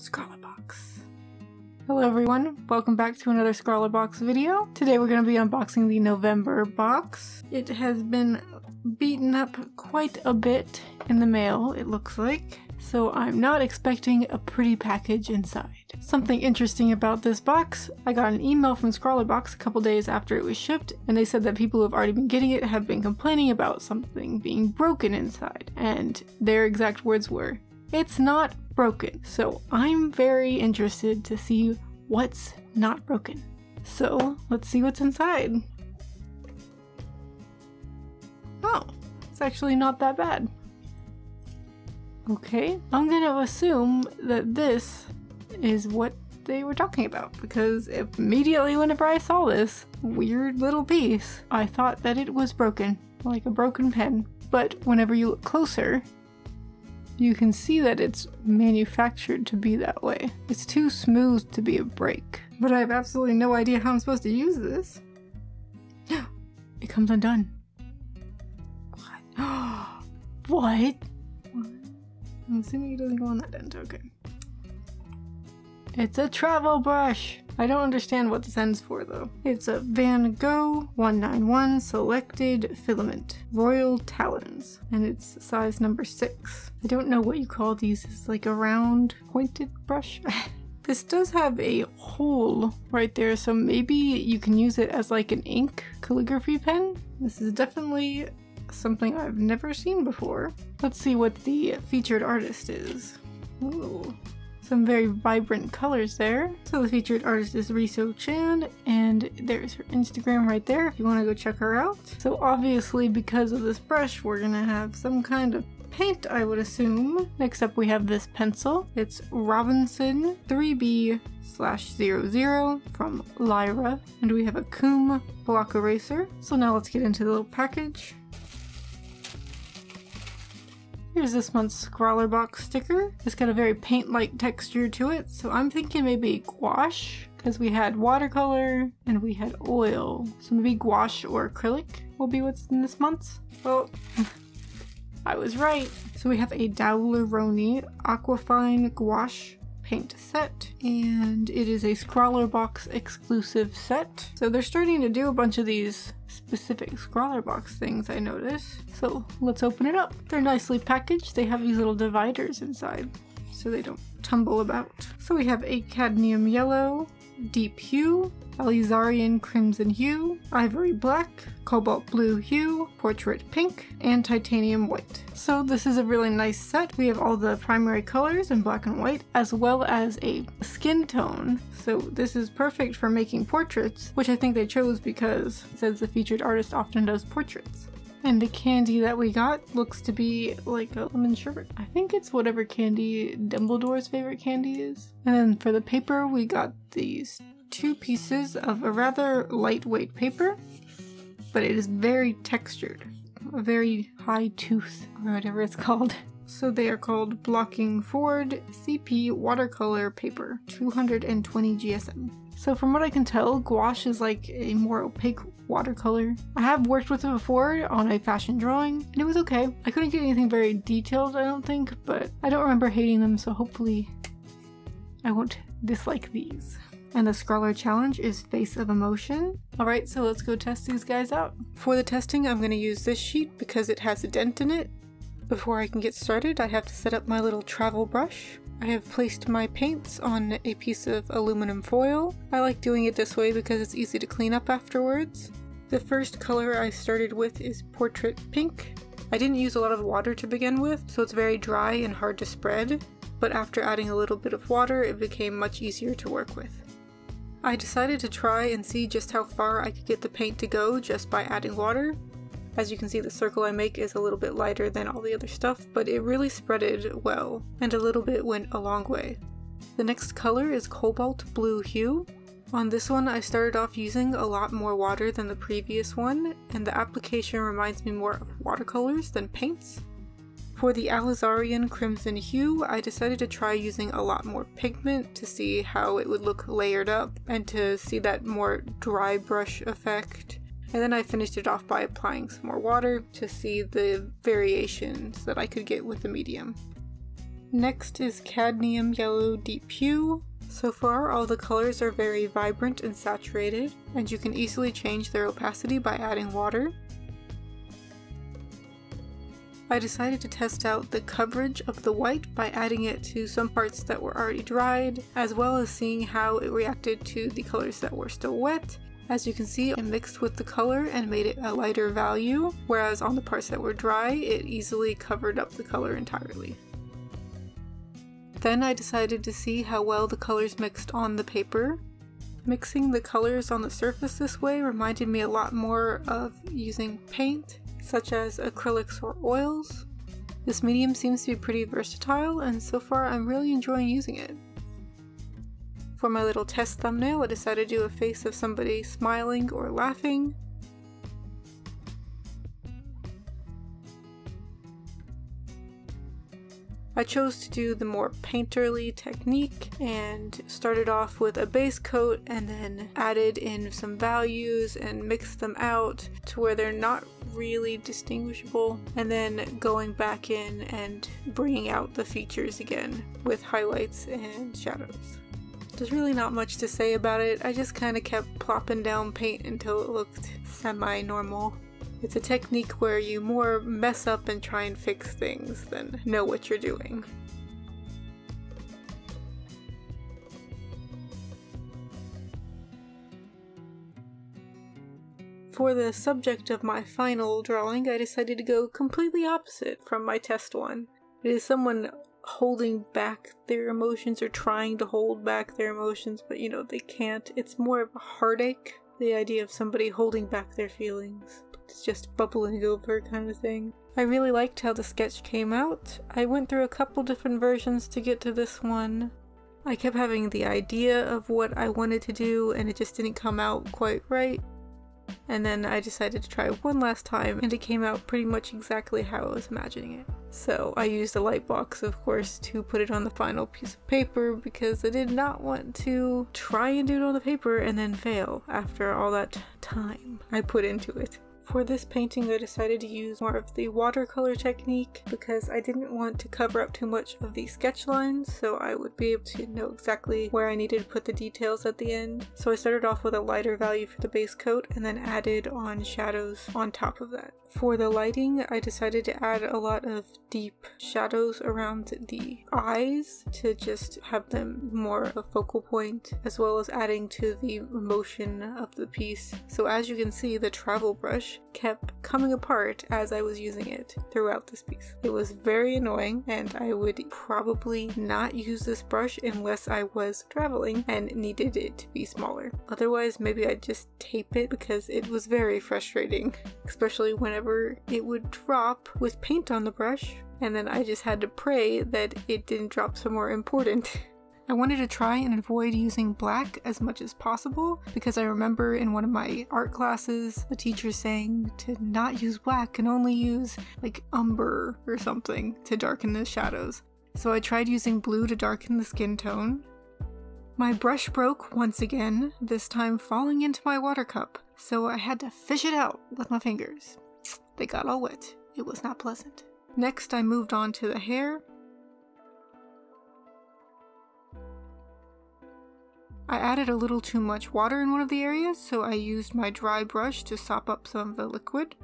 Scrawlrbox. Hello everyone, welcome back to another Scrawlrbox video. Today we're going to be unboxing the November box. It has been beaten up quite a bit in the mail, it looks like, so I'm not expecting a pretty package inside. Something interesting about this box, I got an email from Scrawlrbox a couple days after it was shipped, and they said that people who have already been getting it have been complaining about something being broken inside, and their exact words were, "It's not broken." So I'm very interested to see what's not broken. So let's see what's inside. Oh, it's actually not that bad. Okay, I'm gonna assume that this is what they were talking about, because immediately whenever I saw this weird little piece, I thought that it was broken, like a broken pen. But whenever you look closer, you can see that it's manufactured to be that way. It's too smooth to be a break. But I have absolutely no idea how I'm supposed to use this. It comes undone. What? What? I'm assuming it doesn't go on that end, okay. It's a travel brush! I don't understand what this ends for though. It's a Van Gogh 191 Selected Filament Royal Talons, and it's size number 6. I don't know what you call these. It's like a round pointed brush. This does have a hole right there, so maybe you can use it as like an ink calligraphy pen. This is definitely something I've never seen before. Let's see what the featured artist is. Ooh. Some very vibrant colors there. So the featured artist is Riso Chan, and there's her Instagram right there if you want to go check her out. So obviously because of this brush we're gonna have some kind of paint, I would assume. Next up we have this pencil. It's Robinson 3B/00 from Lyra, and we have a Coom block eraser. So now let's get into the little package. Here's this month's Scrawlrbox sticker. It's got a very paint-like texture to it, so I'm thinking maybe gouache, because we had watercolor and we had oil. So maybe gouache or acrylic will be what's in this month's. Well, I was right. So we have a Daler-Rowney Aquafine Gouache paint set, and it is a Scrawlrbox exclusive set. So they're starting to do a bunch of these specific Scrawlrbox things, I noticed. So let's open it up. They're nicely packaged. They have these little dividers inside so they don't tumble about. So we have a cadmium yellow, deep hue, alizarian crimson hue, ivory black, cobalt blue hue, portrait pink, and titanium white. So this is a really nice set. We have all the primary colors in black and white, as well as a skin tone. So this is perfect for making portraits, which I think they chose because it says the featured artist often does portraits. And the candy that we got looks to be like a lemon sherbet. I think it's whatever candy Dumbledore's favorite candy is. And then for the paper, we got these 2 pieces of a rather lightweight paper, but it is very textured. A very high tooth, or whatever it's called. So they are called Blocking Forward CP Watercolor Paper, 220 GSM. So from what I can tell, gouache is like a more opaque watercolor. I have worked with it before on a fashion drawing, and it was okay. I couldn't get anything very detailed, I don't think, but I don't remember hating them, so hopefully I won't dislike these. And the Scrawler challenge is Face of Emotion. Alright, so let's go test these guys out. For the testing, I'm going to use this sheet because it has a dent in it. Before I can get started, I have to set up my little travel brush. I have placed my paints on a piece of aluminum foil. I like doing it this way because it's easy to clean up afterwards. The first color I started with is Portrait Pink. I didn't use a lot of water to begin with, so it's very dry and hard to spread, but after adding a little bit of water, it became much easier to work with. I decided to try and see just how far I could get the paint to go just by adding water. As you can see, the circle I make is a little bit lighter than all the other stuff, but it really spreaded well, and a little bit went a long way. The next color is Cobalt Blue Hue. On this one, I started off using a lot more water than the previous one, and the application reminds me more of watercolors than paints. For the Alizarian Crimson Hue, I decided to try using a lot more pigment to see how it would look layered up and to see that more dry brush effect. And then I finished it off by applying some more water to see the variations that I could get with the medium. Next is Cadmium Yellow Deep Hue. So far, all the colors are very vibrant and saturated, and you can easily change their opacity by adding water. I decided to test out the coverage of the white by adding it to some parts that were already dried, as well as seeing how it reacted to the colors that were still wet. As you can see, I mixed with the color and made it a lighter value, whereas on the parts that were dry, it easily covered up the color entirely. Then I decided to see how well the colors mixed on the paper. Mixing the colors on the surface this way reminded me a lot more of using paint, such as acrylics or oils. This medium seems to be pretty versatile, and so far I'm really enjoying using it. For my little test thumbnail, I decided to do a face of somebody smiling or laughing. I chose to do the more painterly technique and started off with a base coat and then added in some values and mixed them out to where they're not really distinguishable, and then going back in and bringing out the features again with highlights and shadows. There's really not much to say about it. I just kind of kept plopping down paint until it looked semi-normal. It's a technique where you more mess up and try and fix things than know what you're doing. For the subject of my final drawing, I decided to go completely opposite from my test one. It is someone holding back their emotions or trying to hold back their emotions, but they can't. It's more of a heartache, the idea of somebody holding back their feelings. It's just bubbling over kind of thing. I really liked how the sketch came out. I went through a couple different versions to get to this one. I kept having the idea of what I wanted to do and it just didn't come out quite right. And then I decided to try one last time and it came out pretty much exactly how I was imagining it. So I used a light box, of course, to put it on the final piece of paper because I did not want to try and do it on the paper and then fail after all that time I put into it. For this painting, I decided to use more of the watercolor technique because I didn't want to cover up too much of the sketch lines, so I would be able to know exactly where I needed to put the details at the end. So I started off with a lighter value for the base coat and then added on shadows on top of that. For the lighting, I decided to add a lot of deep shadows around the eyes to just have them more a focal point, as well as adding to the emotion of the piece. So as you can see, the travel brush kept coming apart as I was using it throughout this piece. It was very annoying, and I would probably not use this brush unless I was traveling and needed it to be smaller. Otherwise, maybe I'd just tape it because it was very frustrating, especially whenever it would drop with paint on the brush, and then I just had to pray that it didn't drop somewhere important. I wanted to try and avoid using black as much as possible because I remember in one of my art classes the teacher saying to not use black and only use like umber or something to darken the shadows. So I tried using blue to darken the skin tone. My brush broke once again, this time falling into my water cup, so I had to fish it out with my fingers. They got all wet. It was not pleasant. Next, I moved on to the hair. I added a little too much water in one of the areas, so I used my dry brush to sop up some of the liquid.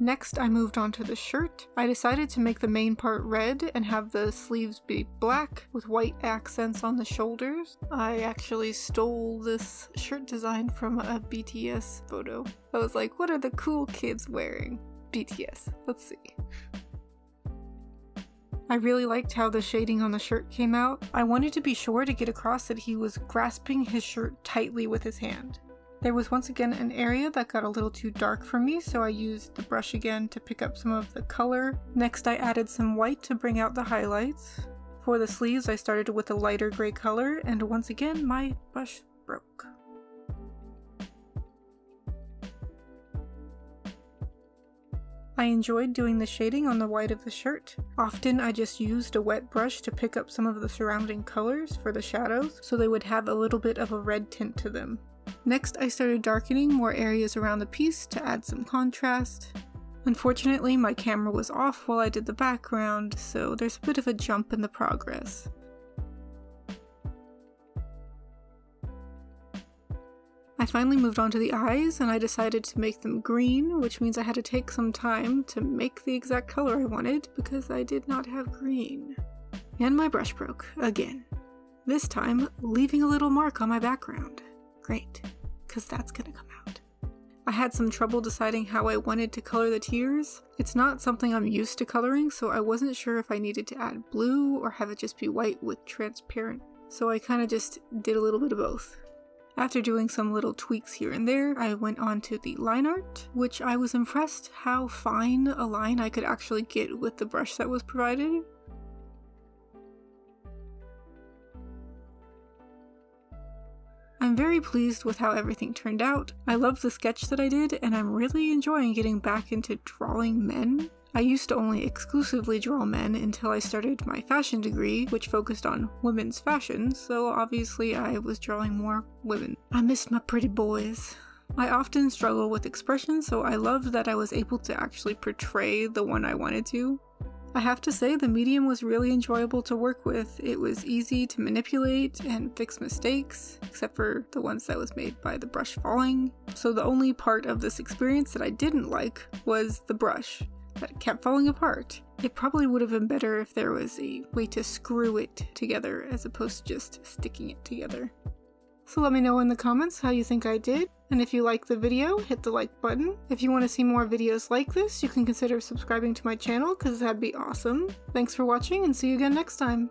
Next, I moved on to the shirt. I decided to make the main part red and have the sleeves be black with white accents on the shoulders. I actually stole this shirt design from a BTS photo. I was like, what are the cool kids wearing? BTS. Let's see. I really liked how the shading on the shirt came out. I wanted to be sure to get across that he was grasping his shirt tightly with his hand. There was once again an area that got a little too dark for me, so I used the brush again to pick up some of the color. Next, I added some white to bring out the highlights. For the sleeves, I started with a lighter gray color, and once again, my brush broke. I enjoyed doing the shading on the white of the shirt. Often I just used a wet brush to pick up some of the surrounding colors for the shadows, so they would have a little bit of a red tint to them. Next, I started darkening more areas around the piece to add some contrast. Unfortunately, my camera was off while I did the background, so there's a bit of a jump in the progress. I finally moved on to the eyes, and I decided to make them green, which means I had to take some time to make the exact color I wanted because I did not have green. And my brush broke, again. This time, leaving a little mark on my background. Great, because that's gonna come out. I had some trouble deciding how I wanted to color the tears. It's not something I'm used to coloring, so I wasn't sure if I needed to add blue or have it just be white with transparent. So I kind of just did a little bit of both. After doing some little tweaks here and there, I went on to the line art, which I was impressed how fine a line I could actually get with the brush that was provided. I'm very pleased with how everything turned out. I love the sketch that I did, and I'm really enjoying getting back into drawing men. I used to only exclusively draw men until I started my fashion degree, which focused on women's fashion, so obviously I was drawing more women. I miss my pretty boys. I often struggle with expression, so I loved that I was able to actually portray the one I wanted to. I have to say the medium was really enjoyable to work with. It was easy to manipulate and fix mistakes, except for the ones that was made by the brush falling. So the only part of this experience that I didn't like was the brush. That kept falling apart. It probably would have been better if there was a way to screw it together as opposed to just sticking it together. So let me know in the comments how you think I did, and if you liked the video, hit the like button. If you want to see more videos like this, you can consider subscribing to my channel because that'd be awesome. Thanks for watching and see you again next time.